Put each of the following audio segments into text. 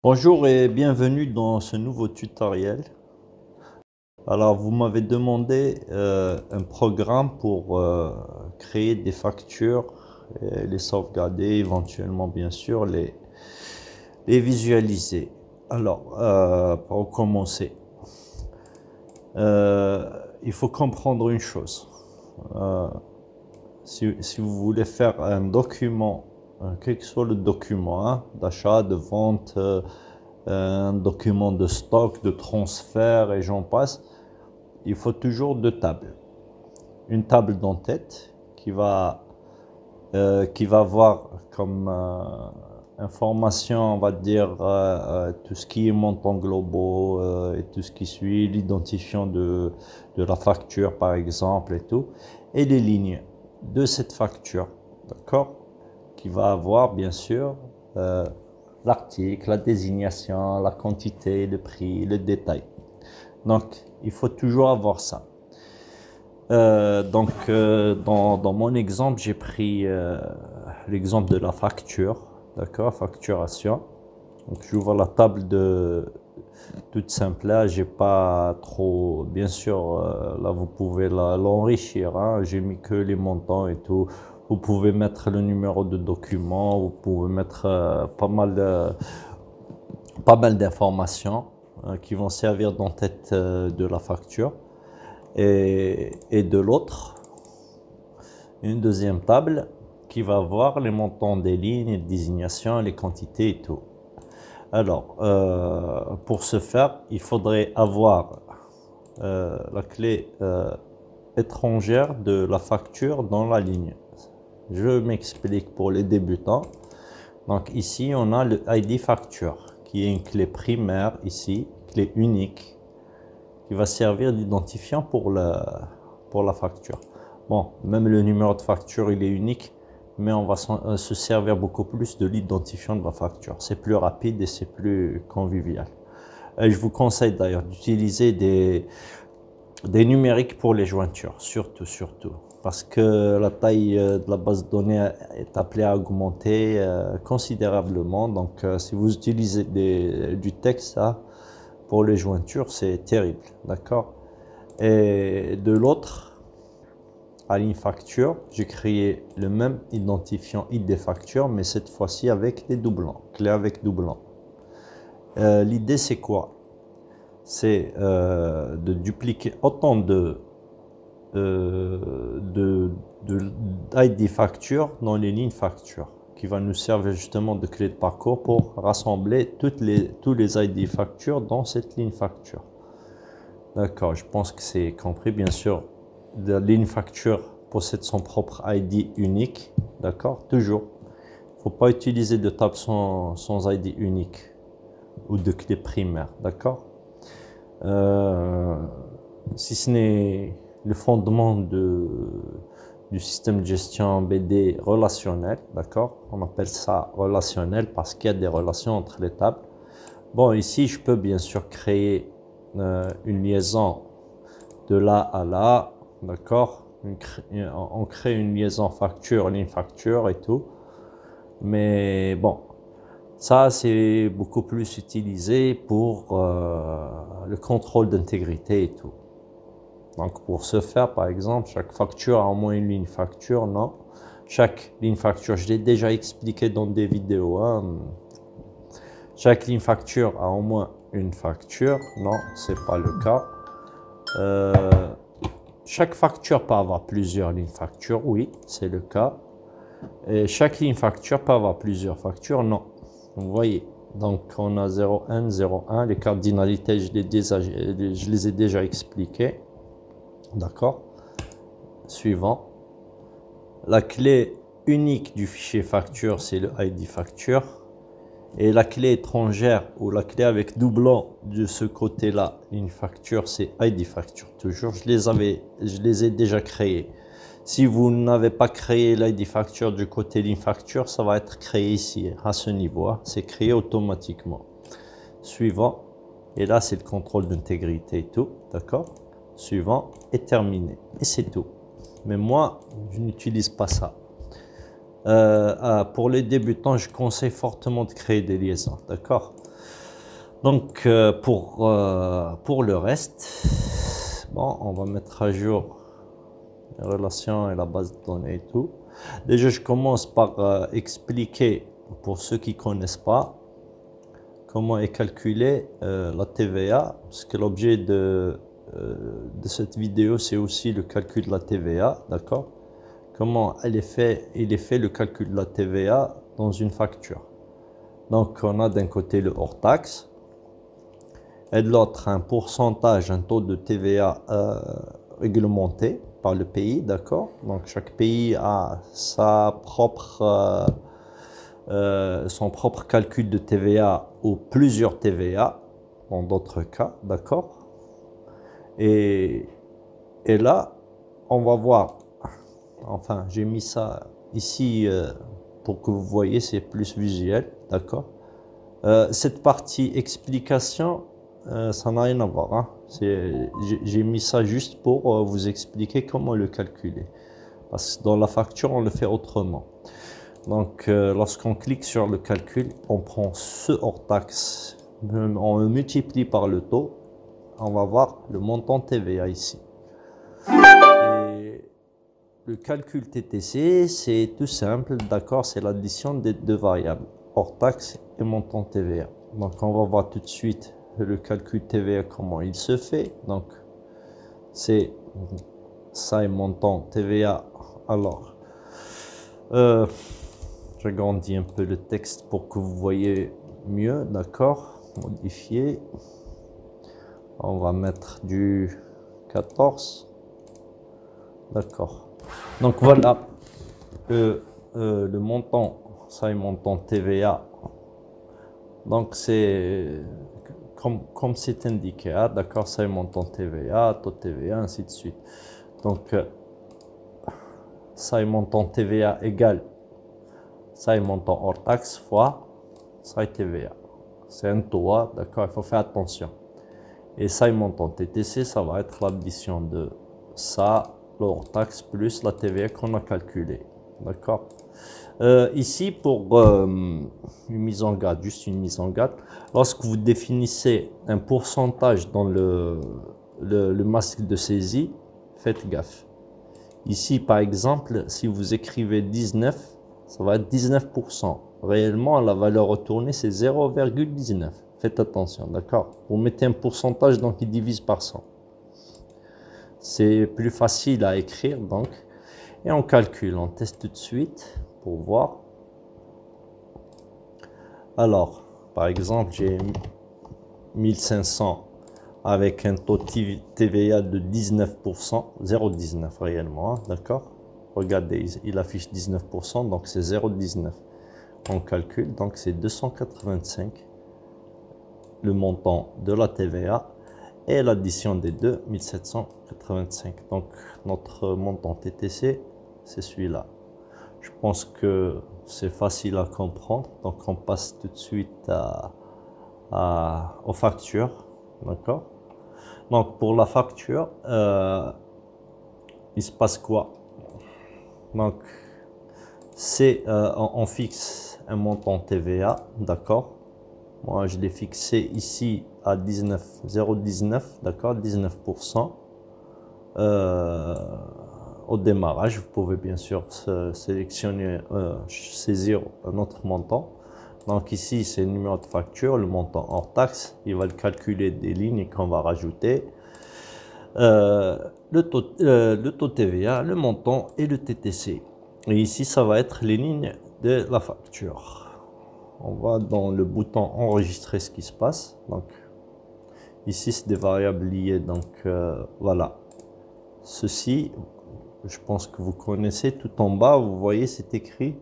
Bonjour et bienvenue dans ce nouveau tutoriel. Alors, vous m'avez demandé un programme pour créer des factures, et les sauvegarder, éventuellement bien sûr les visualiser. Alors, pour commencer, il faut comprendre une chose. Si vous voulez faire un document, quel que soit le document, hein, d'achat, de vente, un document de stock, de transfert et j'en passe, il faut toujours deux tables. Une table d'en-tête qui va avoir comme information, on va dire, tout ce qui est montant globaux et tout ce qui suit, l'identifiant de la facture par exemple et tout, et les lignes de cette facture, d'accord, qui va avoir bien sûr l'article, la désignation, la quantité, le prix, le détail. Donc, il faut toujours avoir ça. Dans mon exemple, j'ai pris l'exemple de la facture, d'accord, facturation. Donc, j'ouvre la table toute simple. Là, j'ai pas trop, bien sûr, là vous pouvez l'enrichir. Hein, j'ai mis que les montants et tout. Vous pouvez mettre le numéro de document. Vous pouvez mettre pas mal d'informations qui vont servir d'en-tête de la facture. Et de l'autre, une deuxième table qui va avoir les montants des lignes, les désignations, les quantités et tout. Alors, pour ce faire, il faudrait avoir la clé étrangère de la facture dans la ligne. Je m'explique pour les débutants. Donc ici, on a le ID facture, qui est une clé primaire ici, clé unique, qui va servir d'identifiant pour la facture. Bon, même le numéro de facture, il est unique, mais on va se servir beaucoup plus de l'identifiant de la facture. C'est plus rapide et c'est plus convivial. Et je vous conseille d'ailleurs d'utiliser des numériques pour les jointures, surtout. Parce que la taille de la base de données est appelée à augmenter considérablement. Donc, si vous utilisez du texte, là, pour les jointures, c'est terrible, d'accord? Et de l'autre, à ligne facture, j'ai créé le même identifiant ID facture, mais cette fois-ci avec des doublons, clé avec doublons. L'idée, c'est quoi? C'est de dupliquer autant d'ID facture dans les lignes facture, qui va nous servir justement de clé de parcours pour rassembler tous les ID factures dans cette ligne facture. D'accord, je pense que c'est compris. Bien sûr, la ligne facture possède son propre ID unique. D'accord, toujours. Il ne faut pas utiliser de table sans ID unique ou de clé primaire. D'accord. Si ce n'est le fondement du système de gestion BD relationnel, d'accord? On appelle ça relationnel parce qu'il y a des relations entre les tables. Bon, ici, je peux bien sûr créer une liaison de là à là, d'accord? On crée une liaison facture, ligne facture et tout. Mais bon, ça, c'est beaucoup plus utilisé pour le contrôle d'intégrité et tout. Donc, pour ce faire, par exemple, chaque facture a au moins une ligne facture, non? Chaque ligne facture, je l'ai déjà expliqué dans des vidéos, hein. Chaque ligne facture a au moins une facture, non, c'est pas le cas. Chaque facture peut avoir plusieurs lignes facture, oui, c'est le cas. Et chaque ligne facture peut avoir plusieurs factures, non. Vous voyez, donc on a 0,1, 0,1, les cardinalités, je les ai déjà expliquées. D'accord. Suivant. La clé unique du fichier facture, c'est le ID facture. Et la clé étrangère ou la clé avec doublon de ce côté-là, une facture, c'est ID facture. Toujours, je les ai déjà créés. Si vous n'avez pas créé l'ID facture du côté ligne facture, ça va être créé ici, à ce niveau. Hein. C'est créé automatiquement. Suivant. Et là, c'est le contrôle d'intégrité et tout. D'accord. Suivant et terminé. Et c'est tout. Mais moi, je n'utilise pas ça. Pour les débutants, je conseille fortement de créer des liaisons. D'accord. Donc pour le reste, bon, on va mettre à jour les relations et la base de données et tout. Déjà, je commence par expliquer pour ceux qui connaissent pas comment est calculée la TVA, parce que l'objet de cette vidéo, c'est aussi le calcul de la TVA, d'accord? Comment il est fait le calcul de la TVA dans une facture. Donc, on a d'un côté le hors-taxe, et de l'autre un pourcentage, un taux de TVA réglementé par le pays, d'accord? Donc, chaque pays a son propre calcul de TVA ou plusieurs TVA, dans d'autres cas, d'accord? Et, et là, on va voir, enfin, j'ai mis ça ici pour que vous voyez, c'est plus visuel, d'accord? Cette partie explication, ça n'a rien à voir, hein. J'ai mis ça juste pour vous expliquer comment le calculer. Parce que dans la facture, on le fait autrement. Donc, lorsqu'on clique sur le calcul, on prend ce hors-taxe, on le multiplie par le taux, on va voir le montant TVA ici. Et le calcul TTC, c'est tout simple, d'accord, c'est l'addition des deux variables, hors-taxe et montant TVA. Donc, on va voir tout de suite le calcul TVA, comment il se fait. Donc, c'est ça et montant TVA. Alors, j'agrandis un peu le texte pour que vous voyez mieux, d'accord? Modifier. On va mettre du 14. D'accord. Donc voilà le montant, ça est montant TVA. Donc c'est comme c'est indiqué, hein, d'accord, ça est montant TVA, taux TVA, ainsi de suite. Donc ça est montant TVA égale ça est montant hors taxe fois ça est TVA. C'est un taux, hein, d'accord, il faut faire attention. Et ça est montant TTC, ça va être l'addition de ça, le hors taxe plus la TVA qu'on a calculé, d'accord. Ici, pour une mise en garde, juste une mise en garde, lorsque vous définissez un pourcentage dans le masque de saisie, faites gaffe. Ici, par exemple, si vous écrivez 19, ça va être 19%. Réellement, la valeur retournée, c'est 0,19. Faites attention, d'accord? Vous mettez un pourcentage, donc il divise par 100. C'est plus facile à écrire, donc. Et on calcule, on teste tout de suite pour voir. Alors, par exemple, j'ai 1500 avec un taux TVA de 19%, 0,19 réellement, hein, d'accord? Regardez, il affiche 19%, donc c'est 0,19. On calcule, donc c'est 285, le montant de la TVA, et l'addition des deux, 1785. Donc notre montant TTC, c'est celui-là. Je pense que c'est facile à comprendre, donc on passe tout de suite aux factures, d'accord? Donc pour la facture, il se passe quoi? Donc on fixe un montant TVA, d'accord? Moi je l'ai fixé ici à 0,19, d'accord, 19%. Au démarrage, vous pouvez bien sûr sélectionner, saisir un autre montant. Donc ici, c'est le numéro de facture, le montant hors taxe. Il va le calculer des lignes qu'on va rajouter. Le taux TVA, le montant et le TTC. Et ici, ça va être les lignes de la facture. On va dans le bouton enregistrer ce qui se passe. Donc ici, c'est des variables liées. Donc voilà. Ceci, je pense que vous connaissez. Tout en bas, vous voyez, c'est écrit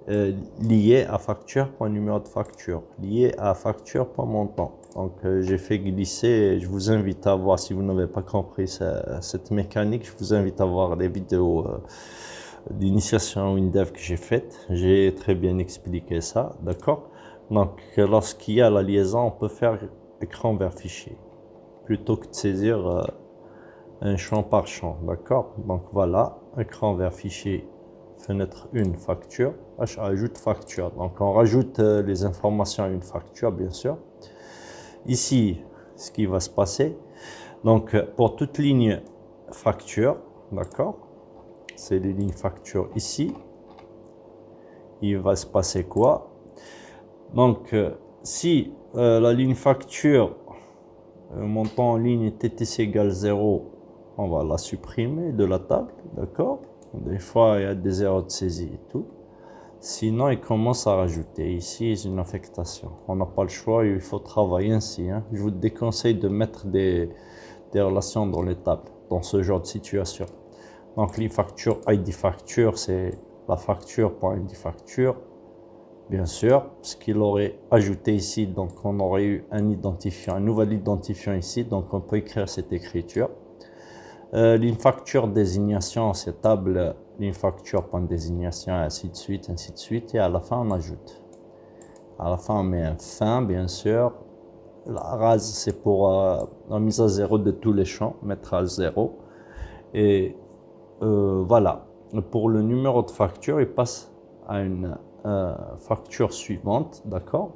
lié à facture, point numéro de facture, lié à facture, point montant. Donc j'ai fait glisser, je vous invite à voir, si vous n'avez pas compris cette mécanique, je vous invite à voir les vidéos d'initiation WinDev que j'ai faites. J'ai très bien expliqué ça, d'accord. Donc lorsqu'il y a la liaison, on peut faire écran vers fichier, plutôt que de saisir un champ par champ, d'accord. Donc voilà, écran vers fichier, fenêtre 1, facture, ajoute facture. Donc on rajoute les informations à une facture, bien sûr. Ici, ce qui va se passer, donc pour toute ligne facture, d'accord, c'est les lignes facture ici, il va se passer quoi? Donc, si la ligne facture, montant en ligne TTC égale 0, on va la supprimer de la table, d'accord? Des fois, il y a des erreurs de saisie et tout. Sinon, il commence à rajouter. Ici, c'est une affectation. On n'a pas le choix, il faut travailler ainsi. Hein. Je vous déconseille de mettre des relations dans les tables, dans ce genre de situation. Donc, les factures ID facture, c'est la facture.id facture. Bien sûr, ce qu'il aurait ajouté ici, donc on aurait eu un identifiant, un nouvel identifiant ici, donc on peut écrire cette écriture. Ligne facture désignation, c'est table ligne facture.désignation, ainsi de suite, et à la fin on ajoute. À la fin on met un fin, bien sûr. La rase c'est pour la mise à zéro de tous les champs, mettre à 0. Et voilà, pour le numéro de facture, il passe à une facture suivante, d'accord,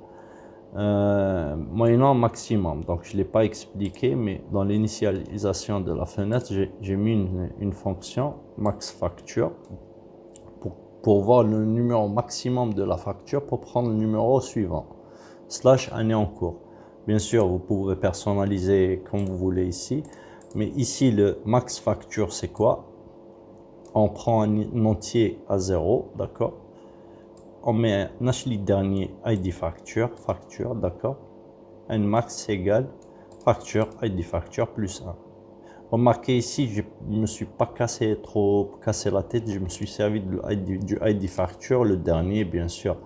moyennant maximum. Donc je ne l'ai pas expliqué, mais dans l'initialisation de la fenêtre, j'ai mis une fonction max facture pour voir le numéro maximum de la facture pour prendre le numéro suivant, slash année en cours. Bien sûr, vous pouvez personnaliser comme vous voulez ici, mais ici le max facture c'est quoi? On prend un entier à 0, d'accord? On met un dernier ID facture, d'accord? Un max égale facture, ID facture plus 1. Remarquez ici, je ne me suis pas cassé la tête, je me suis servi du ID facture, le dernier bien sûr,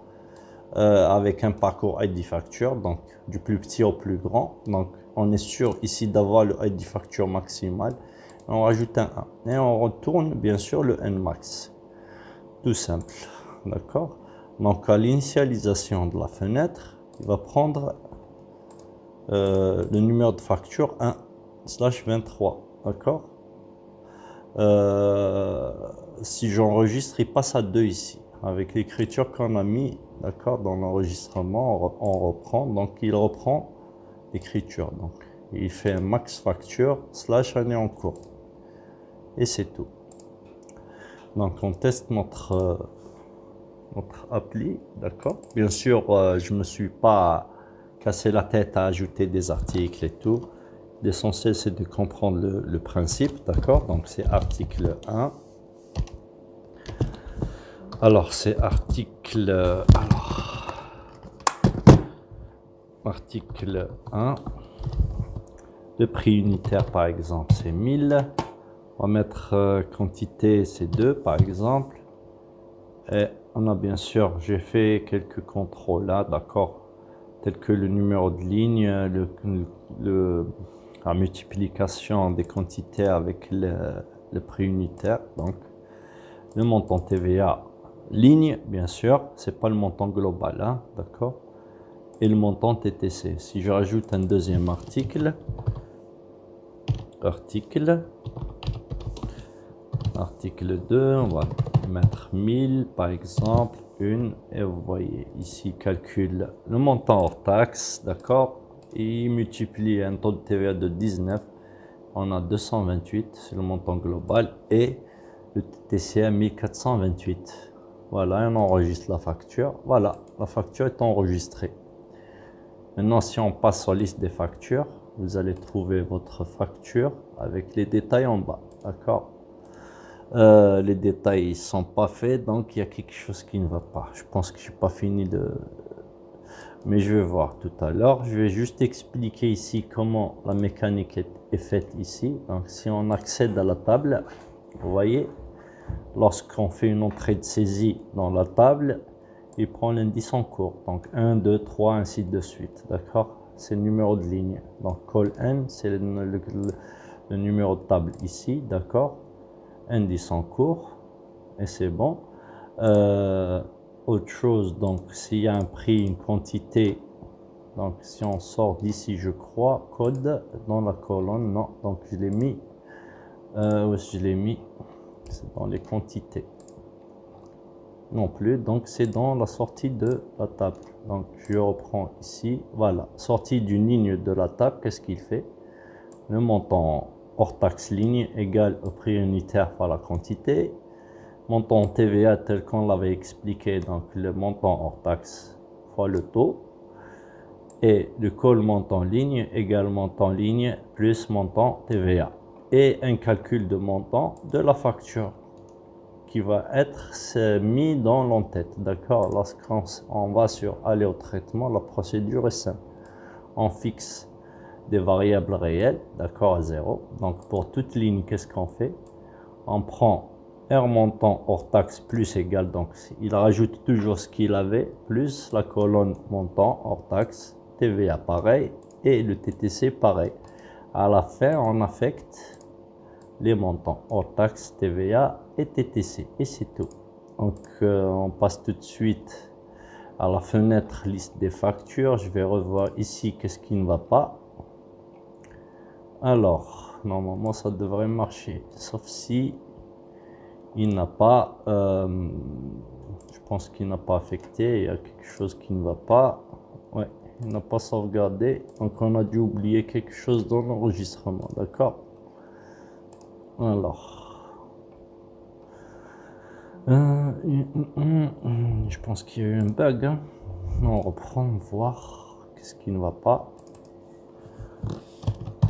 avec un parcours ID facture, donc du plus petit au plus grand. Donc on est sûr ici d'avoir le ID facture maximal. On rajoute un 1 et on retourne bien sûr le nmax. Tout simple, d'accord? Donc à l'initialisation de la fenêtre, il va prendre le numéro de facture 1/23, d'accord? Si j'enregistre, il passe à 2 ici, avec l'écriture qu'on a mis, d'accord, dans l'enregistrement, on reprend, donc il reprend l'écriture, donc il fait un max facture / année en cours, et c'est tout. Donc on teste notre appli, d'accord. Bien sûr, je me suis pas cassé la tête à ajouter des articles et tout. L'essentiel c'est de comprendre le principe, d'accord. Donc c'est article 1. Alors c'est article 1. Le prix unitaire par exemple c'est 1000. On va mettre quantité c'est 2 par exemple. Et on a bien sûr, j'ai fait quelques contrôles là, d'accord, tels que le numéro de ligne, la multiplication des quantités avec le prix unitaire, donc le montant TVA ligne, bien sûr, c'est pas le montant global, hein, d'accord, et le montant TTC. Si je rajoute un deuxième article 2, on va mettre 1000 par exemple, et vous voyez ici calcule le montant hors taxe, d'accord, et multiplie un taux de TVA de 19, on a 228, c'est le montant global, et le TTC à 1428. Voilà, on enregistre la facture. Voilà, la facture est enregistrée. Maintenant, si on passe sur la liste des factures, vous allez trouver votre facture avec les détails en bas, d'accord. Les détails ne sont pas faits, donc il y a quelque chose qui ne va pas. Je pense que je n'ai pas fini mais je vais voir tout à l'heure. Je vais juste expliquer ici comment la mécanique est faite ici. Donc si on accède à la table, vous voyez, lorsqu'on fait une entrée de saisie dans la table, il prend l'indice en cours. Donc 1, 2, 3, ainsi de suite. D'accord? C'est le numéro de ligne. Donc call N, c'est le numéro de table ici. D'accord? Indice en cours. Et c'est bon. Autre chose, donc s'il y a un prix, une quantité, donc si on sort d'ici, je crois, code dans la colonne, non, donc je l'ai mis, où est-ce que je l'ai mis? C'est dans les quantités. non plus, donc c'est dans la sortie de la table. Donc je reprends ici, voilà, sortie d'une ligne de la table, qu'est-ce qu'il fait? Le montant hors taxe ligne égale au prix unitaire par la quantité. Montant TVA tel qu'on l'avait expliqué, donc le montant hors taxe fois le taux. Et le call montant ligne égale montant ligne plus montant TVA. Et un calcul de montant de la facture qui va être mis dans l'entête. D'accord? Lorsqu'on va sur aller au traitement, la procédure est simple. On fixe des variables réelles, d'accord, à 0. Donc pour toute ligne, qu'est-ce qu'on fait? On prend R montant hors taxe plus égal, donc il rajoute toujours ce qu'il avait, plus la colonne montant hors taxe, TVA pareil, et le TTC pareil. À la fin, on affecte les montants hors taxe, TVA et TTC, et c'est tout. Donc on passe tout de suite à la fenêtre liste des factures. Je vais revoir ici qu'est-ce qui ne va pas. Alors, normalement ça devrait marcher, sauf si il n'a pas, je pense qu'il n'a pas affecté, il y a quelque chose qui ne va pas. Ouais, il n'a pas sauvegardé, donc on a dû oublier quelque chose dans l'enregistrement, d'accord? Alors, je pense qu'il y a eu un bug, hein? On reprend, voir qu'est-ce qui ne va pas.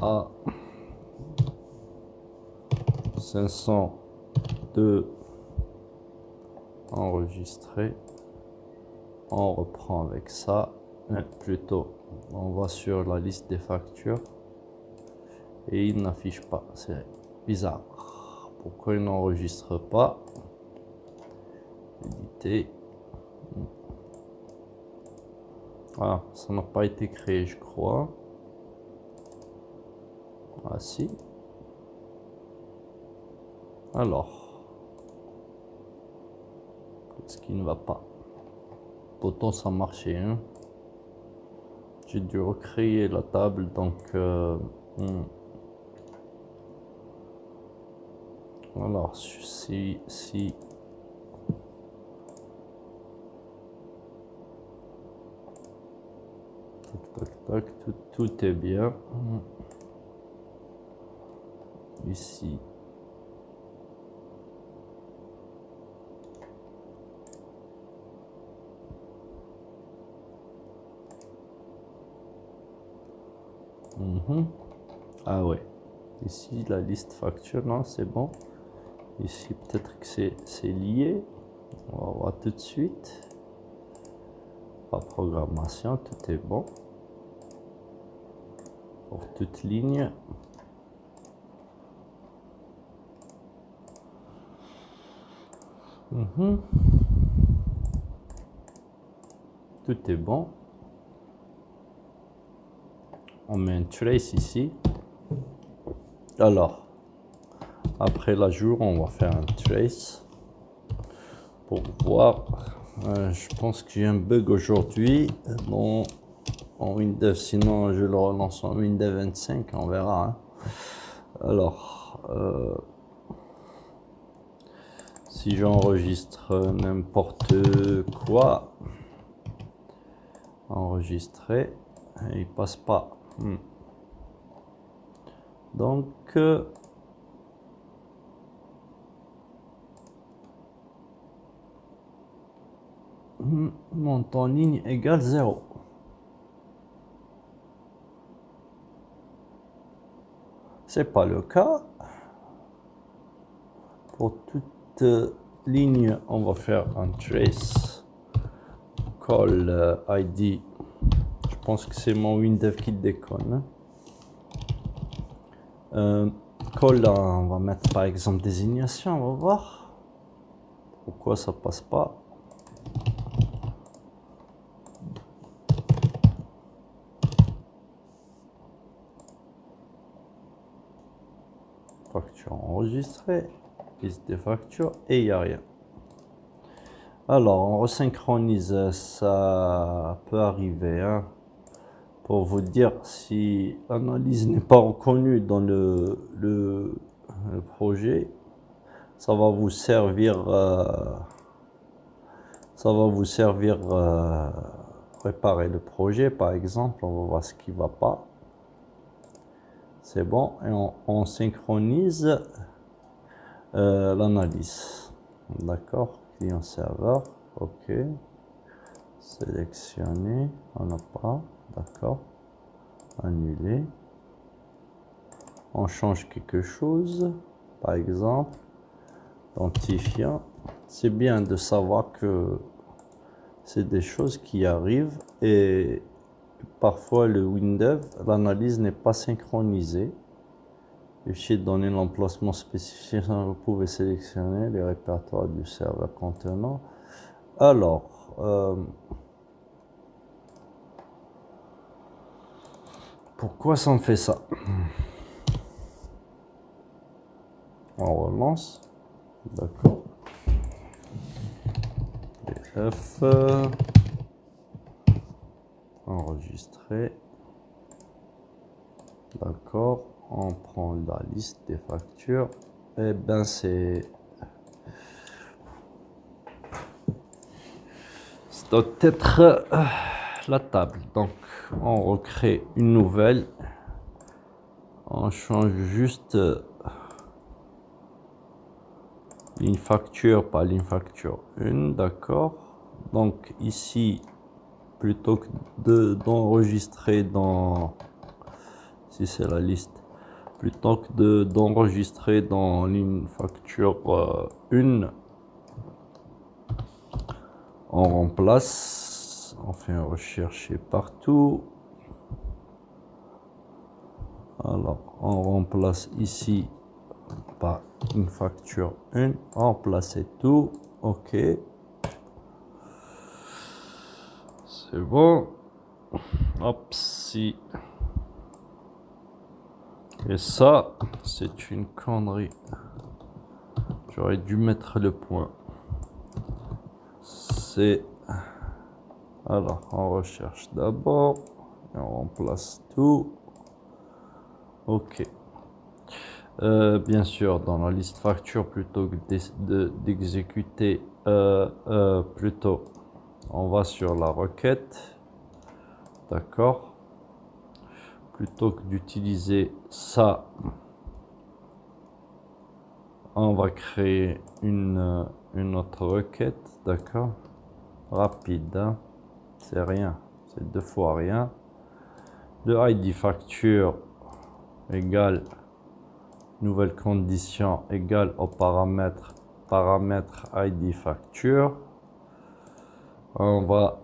Ah, 502 enregistré. On reprend avec ça. Plutôt, on va sur la liste des factures et il n'affiche pas. C'est bizarre. Pourquoi il n'enregistre pas? Éditer. Ah, ça n'a pas été créé, je crois. Ah si. Alors, qu'est-ce qui ne va pas? Pourtant ça marchait, hein? J'ai dû recréer la table, donc alors si tac, tout est bien. Ici. Ah ouais. Ici, la liste facture, non, c'est bon. Ici, peut-être que c'est lié. On va voir tout de suite. Pas programmation, tout est bon. Pour toute ligne. Tout est bon. On met un trace ici. Alors, après l'ajout, on va faire un trace pour voir. Je pense que j'ai un bug aujourd'hui en Windows, sinon je le relance en Windows 25, on verra. Hein. Alors, si j'enregistre n'importe quoi, enregistrer, il passe pas. Donc, montant ligne égale 0. C'est pas le cas. Pour toute ligne, on va faire un trace call ID. Je pense que c'est mon Windows qui déconne. Call, on va mettre par exemple désignation, on va voir pourquoi ça passe pas. Facture enregistrée, liste des factures et il n'y a rien. Alors on resynchronise, ça peut arriver. Hein. Pour vous dire si l'analyse n'est pas reconnue dans le projet, ça va vous servir Ça va vous servir préparer le projet, par exemple. On va voir ce qui va pas. C'est bon. Et on synchronise l'analyse. D'accord. Client-serveur. OK. Sélectionner. On n'a pas. D'accord. Annuler. On change quelque chose. Par exemple, identifiant. C'est bien de savoir que c'est des choses qui arrivent et parfois le Windows, l'analyse n'est pas synchronisée. Le fichier de données, l'emplacement spécifié, vous pouvez sélectionner les répertoires du serveur contenant. Alors, pourquoi ça me fait ça? On relance. D'accord. F. Enregistrer. D'accord. On prend la liste des factures. Et ben c'est... Ça doit être la table. Donc on recrée une nouvelle. On change juste ligne facture par ligne facture 1. D'accord. Donc ici, plutôt que d'enregistrer dans... Si c'est la liste. Plutôt que d'enregistrer dans ligne facture 1, on remplace, on fait un rechercher partout. Alors, on remplace ici par une facture 1, remplacer tout, OK. C'est bon. Hop, si. Et ça, c'est une connerie. J'aurais dû mettre le point. C'est... Alors, on recherche d'abord. Et on remplace tout. OK. Bien sûr, dans la liste facture, plutôt que d'exécuter, plutôt, on va sur la requête. D'accord. Plutôt que d'utiliser ça, on va créer une autre requête. D'accord. Rapide, hein? C'est rien, c'est 2 fois rien. Le ID facture égale nouvelle condition égale au paramètre ID facture. On va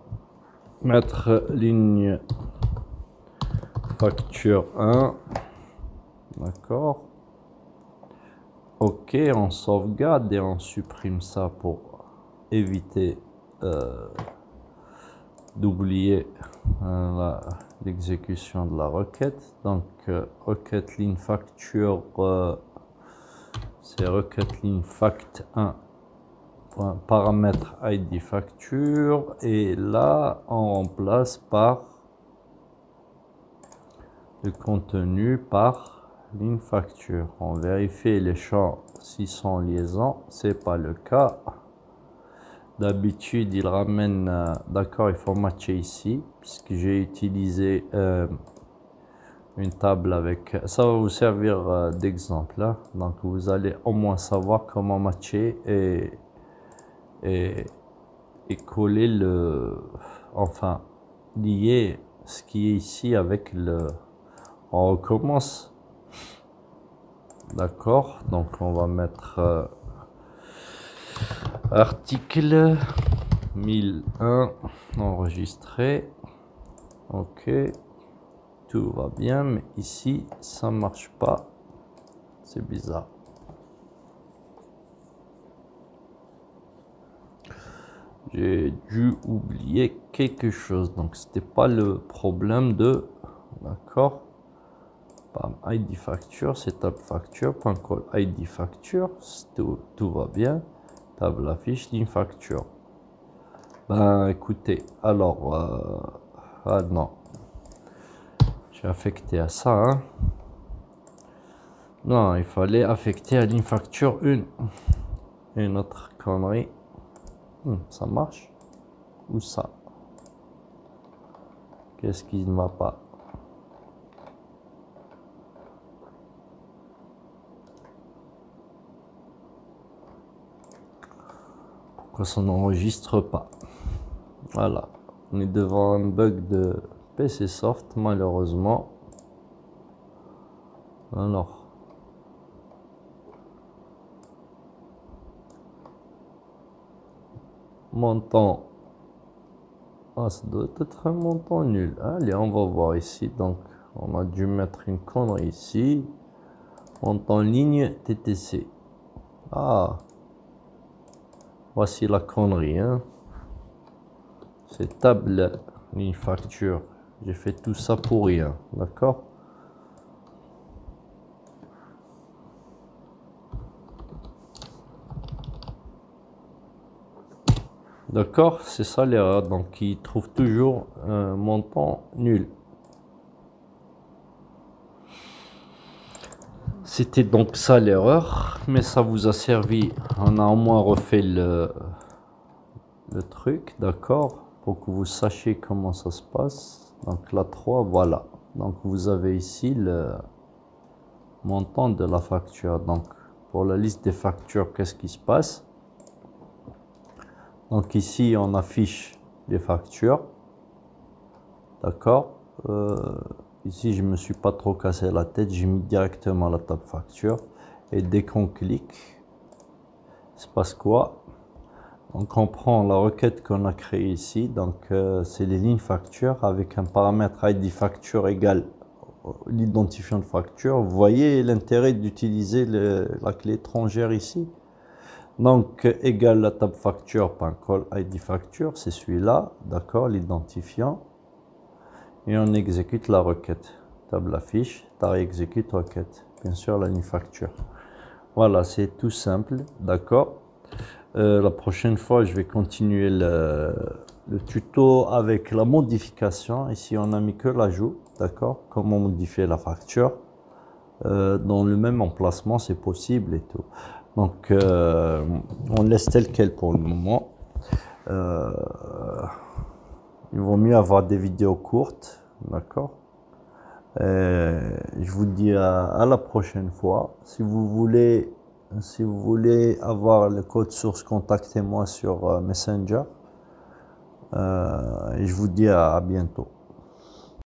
mettre ligne facture 1. D'accord. OK, on sauvegarde et on supprime ça pour éviter d'oublier l'exécution de la requête. Donc requête ligne facture, c'est requête ligne fact 1 paramètre ID facture, et là on remplace par le contenu par ligne facture. On vérifie les champs s'ils sont en liaison, c'est pas le cas. D'habitude il ramène, d'accord, il faut matcher ici puisque j'ai utilisé une table avec, ça va vous servir d'exemple, hein. Donc vous allez au moins savoir comment matcher et coller enfin lier ce qui est ici avec le... On recommence. D'accord, donc on va mettre article 1001 enregistré. OK, tout va bien, mais ici ça marche pas, c'est bizarre. J'ai dû oublier quelque chose, donc c'était pas le problème de... D'accord. ID facture, setup facture, point call ID facture, tout va bien. Table affiche, ligne facture. Ben écoutez, alors, ah non, j'ai affecté à ça, hein. Non, il fallait affecter à ligne facture 1. Une autre connerie. Ça marche. Où ça? Qu'est-ce qui ne va pas? Pourquoi ça n'enregistre pas? Voilà, on est devant un bug de PC Soft malheureusement. Alors, montant, ah, ça doit être un montant nul. Allez, on va voir ici. Donc, on a dû mettre une connerie ici. Montant ligne TTC. Ah, voici la connerie, hein. C'est table ligne facture. J'ai fait tout ça pour rien, d'accord? D'accord, c'est ça l'erreur. Donc, il trouve toujours un montant nul. C'était donc ça l'erreur, mais ça vous a servi. On a au moins refait le truc, d'accord, pour que vous sachiez comment ça se passe. Donc, la 3, voilà. Donc, vous avez ici le montant de la facture. Donc, pour la liste des factures, qu'est-ce qui se passe? Donc ici, on affiche les factures. D'accord. Ici, je ne me suis pas trop cassé la tête. J'ai mis directement la table facture. Et dès qu'on clique, il se passe quoi? Donc on prend la requête qu'on a créée ici. Donc c'est les lignes factures avec un paramètre ID facture égale l'identifiant de facture. Vous voyez l'intérêt d'utiliser la clé étrangère ici? Donc, égale la table facture.call ID facture, c'est celui-là, d'accord, l'identifiant. Et on exécute la requête. Table affiche, tar exécute requête. Bien sûr, la ligne facture. Voilà, c'est tout simple, d'accord. La prochaine fois, je vais continuer le tuto avec la modification. Ici, on a mis que l'ajout, d'accord, comment modifier la facture. Dans le même emplacement, c'est possible et tout. Donc, on laisse tel quel pour le moment. Il vaut mieux avoir des vidéos courtes, d'accord. Je vous dis à la prochaine fois. Si vous voulez avoir le code source, contactez-moi sur Messenger. Et je vous dis à bientôt.